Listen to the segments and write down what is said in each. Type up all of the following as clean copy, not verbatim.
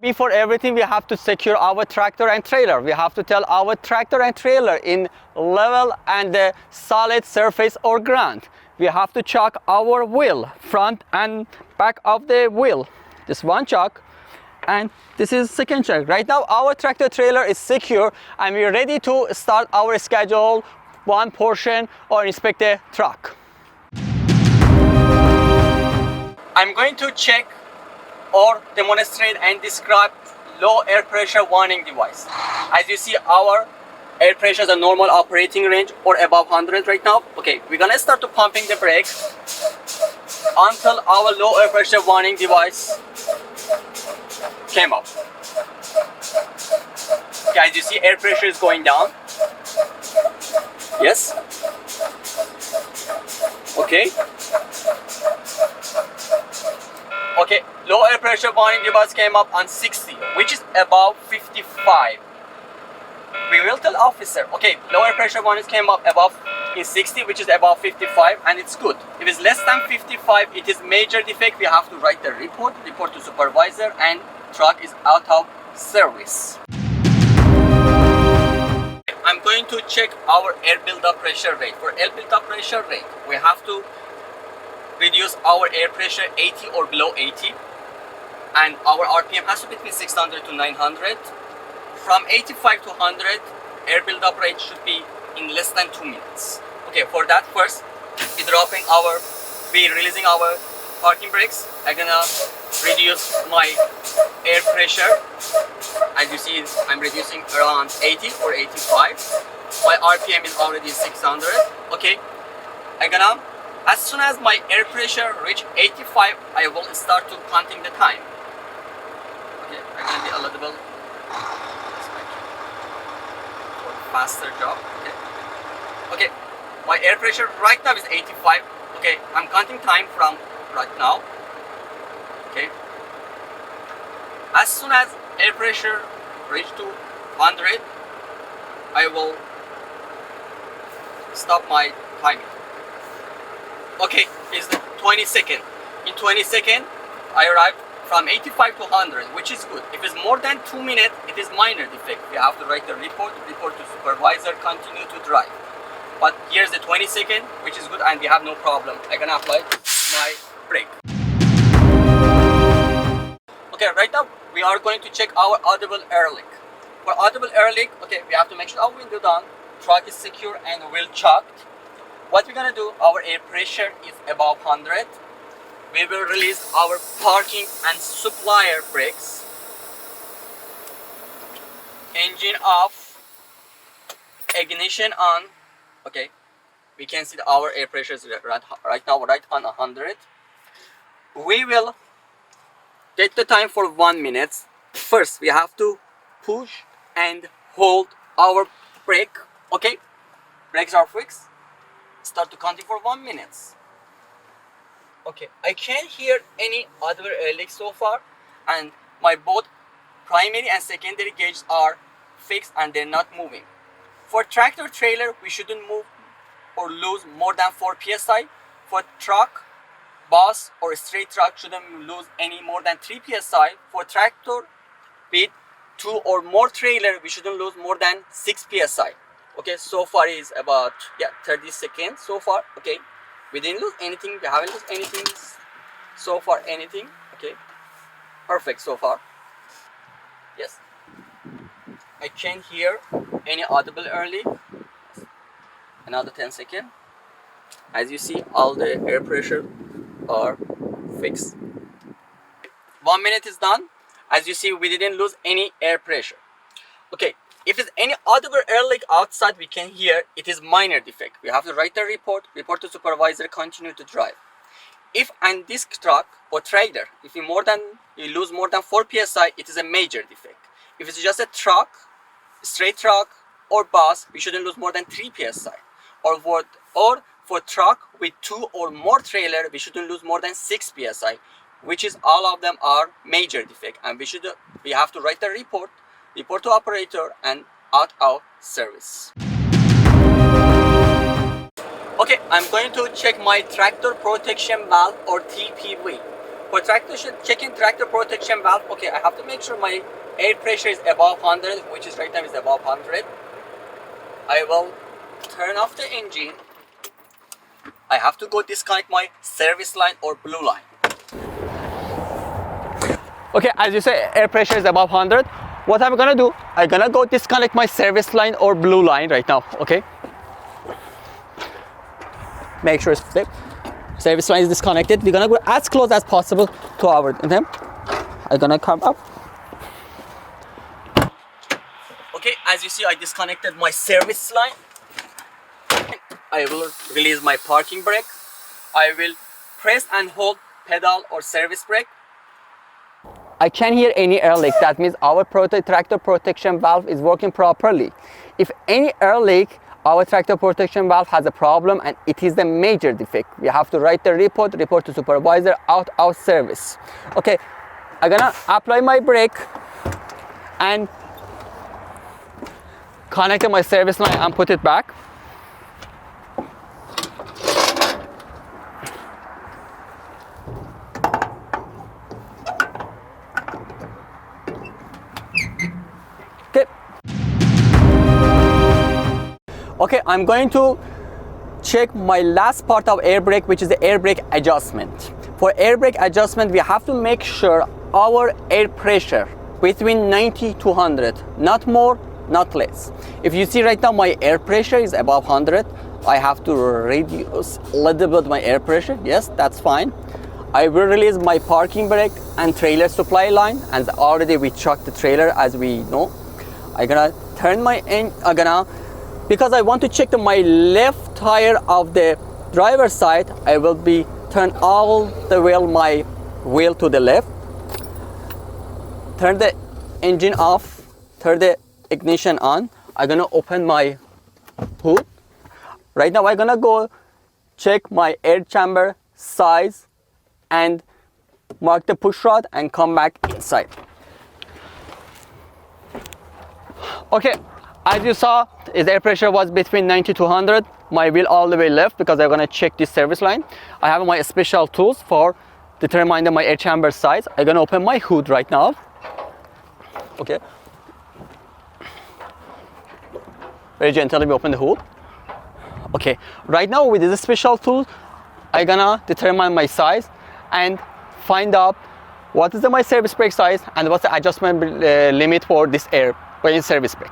before everything, we have to secure our tractor and trailer. We have to tell our tractor and trailer in level and the solid surface or ground. We have to chock our wheel, front and back of the wheel. This one chock, and this is second chock. Right now our tractor trailer is secure and we're ready to start our schedule one portion or inspect the truck. I'm going to check or demonstrate and describe low air pressure warning device. As you see, our air pressure is a normal operating range or above 100 right now. Okay, we're gonna start to pumping the brake until our low air pressure warning device came up. Okay, as you see, air pressure is going down. Yes. Okay. Okay, low air pressure warning device came up on 60, which is above 55. We will tell officer, okay, low air pressure warning came up above in 60, which is above 55, and it's good. If it's less than 55, it is major defect. We have to write the report to supervisor, and truck is out of service. I'm going to check our air buildup pressure rate. For air buildup pressure rate, we have to reduce our air pressure 80 or below 80, and our RPM has to be between 600 to 900. From 85 to 100, air buildup rate should be in less than 2 minutes. Okay, for that, first we're releasing our parking brakes. I'm gonna reduce my air pressure. As you see, I'm reducing around 80 or 85. My RPM is already 600. Okay, as soon as my air pressure reach 85, I will start to counting the time. Okay, I'm gonna be eligible for faster job. Okay, my air pressure right now is 85. Okay, I'm counting time from right now. Okay, as soon as air pressure reach to 100, I will stop my timing. Okay, it's 20 seconds. In 20 seconds, I arrived from 85 to 100, which is good. If it's more than 2 minutes, it is minor defect. We have to write the report to supervisor, continue to drive. But here's the 20 seconds, which is good, and we have no problem. I'm gonna apply my brake. Okay, right now we are going to check our audible air leak. For audible air leak, okay, we have to make sure our window down, truck is secure and wheel chocked. What we're gonna do, our air pressure is above 100. We will release our parking and supplier brakes. Engine off, ignition on. Okay, we can see that our air pressure is right now right on 100. We will take the time for 1 minute. First, we have to push and hold our brake. Okay, brakes are fixed. Start to counting for 1 minute. Okay, I can't hear any other air leak so far, and my both primary and secondary gauges are fixed and they're not moving. For tractor trailer, we shouldn't move or lose more than 4 psi. For truck, bus or straight truck shouldn't lose any more than 3 psi. For tractor with 2 or more trailer, we shouldn't lose more than 6 psi. Okay, so far is about 30 seconds so far. Okay, we didn't lose anything, we haven't lost anything so far, anything. Okay, perfect so far. Yes, I can't hear any audible air leak. Another 10 seconds. As you see, all the air pressure are fixed. 1 minute is done. As you see, we didn't lose any air pressure. Okay, if there's any audible air leak outside we can hear, it is minor defect. We have to write the report to supervisor, continue to drive. If on this truck or trailer, if you lose more than 4 psi, it is a major defect. If it's just a truck, straight truck or bus, we shouldn't lose more than 3 psi. Or for truck with 2 or more trailer, we shouldn't lose more than 6 psi, which is all of them are major defect, and we have to write the report to operator and out of service. Okay, I'm going to check my tractor protection valve or TPV. For checking tractor protection valve, okay, I have to make sure my air pressure is above 100, which is right now is above 100. I will turn off the engine. I have to go disconnect my service line or blue line. Okay, as you say, air pressure is above 100. What I'm gonna do, I'm gonna go disconnect my service line or blue line right now, okay? Make sure it's safe. Service line is disconnected. We're gonna go as close as possible to our them. I'm gonna come up. Okay, as you see, I disconnected my service line. I will release my parking brake. I will press and hold pedal or service brake. I can't hear any air leak. That means our tractor protection valve is working properly. If any air leak, our tractor protection valve has a problem and it is the major defect. We have to write the report to supervisor, out service. Okay, I'm gonna apply my brake and connect my service line and put it back. Okay, I'm going to check my last part of air brake, which is the air brake adjustment. For air brake adjustment, we have to make sure our air pressure between 90 to 100, not more, not less. If you see right now, my air pressure is above 100. I have to reduce a little bit my air pressure. Yes, that's fine. I will release my parking brake and trailer supply line, and already we chucked the trailer as we know. I'm gonna turn my because I want to check my left tire of the driver's side, I will be turn all the way my wheel to the left. Turn the engine off, turn the ignition on. I'm gonna open my hood. Right now I'm gonna go check my air chamber size and mark the push rod and come back inside. Okay. As you saw, the air pressure was between 90 to 100. My wheel all the way left because I'm gonna check this service line. I have my special tools for determining my air chamber size. I'm gonna open my hood right now. Okay. Very gently we open the hood. Okay. Right now with this special tool, I'm gonna determine my size and find out what is my service brake size and what's the adjustment limit for this air service brake.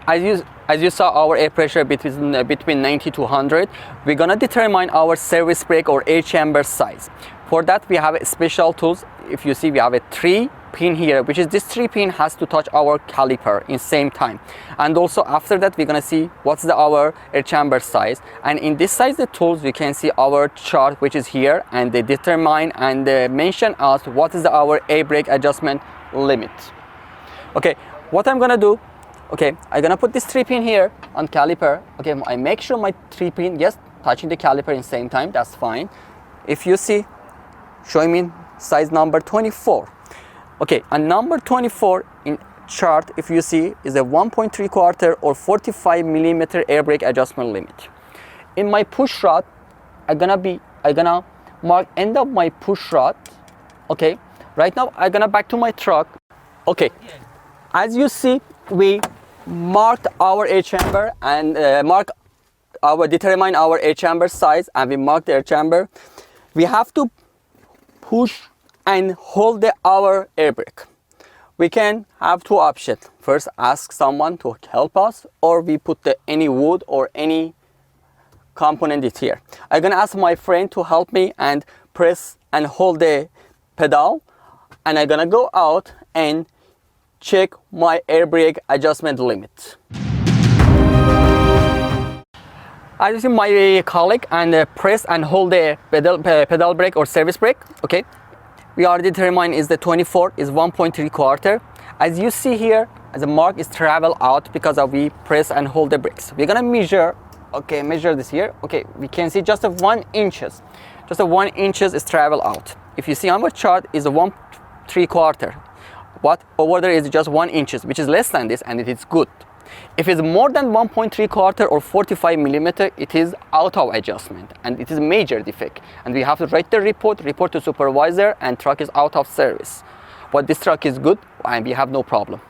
As you saw our air pressure between 90 to 100, we're gonna determine our service brake or air chamber size. For that we have special tools. If you see, we have a 3 pin here, which is this 3 pin has to touch our caliper in same time. And also after that we're gonna see what's our air chamber size. And in this size the tools we can see our chart, which is here, and they determine and mention us what is our air brake adjustment limit. Okay, what I'm gonna do, okay, I'm gonna put this 3 pin here on caliper. Okay, I make sure my 3 pin, yes, touching the caliper in same time, that's fine. If you see, showing me size number 24. Okay, and number 24 in chart, if you see, is a 1.75 or 45 millimeter air brake adjustment limit. In my push rod, I'm gonna mark end of my push rod. Okay, right now I'm gonna back to my truck. Okay, as you see, we marked our air chamber and determine our air chamber size, and we marked the air chamber. We have to push and hold our air brake. We can have 2 options. First, ask someone to help us, or we put any wood or any component it here. I'm gonna ask my friend to help me and press and hold the pedal, and I'm gonna go out and check my air brake adjustment limit. As you see, my colleague and press and hold the pedal brake or service brake. Okay, we already determined is the 24 is 1.75. As you see here, as a mark is travel out because of we press and hold the brakes. We're gonna measure. Okay, measure this here. Okay, we can see just a 1 inches. Just a 1 inches is travel out. If you see on our chart is a 1.75. What over there is just 1 inches, which is less than this, and it is good. If it's more than 1.3 quarter or 45 millimeter, it is out of adjustment and it is a major defect. And we have to write the report to supervisor, and truck is out of service. But this truck is good and we have no problem.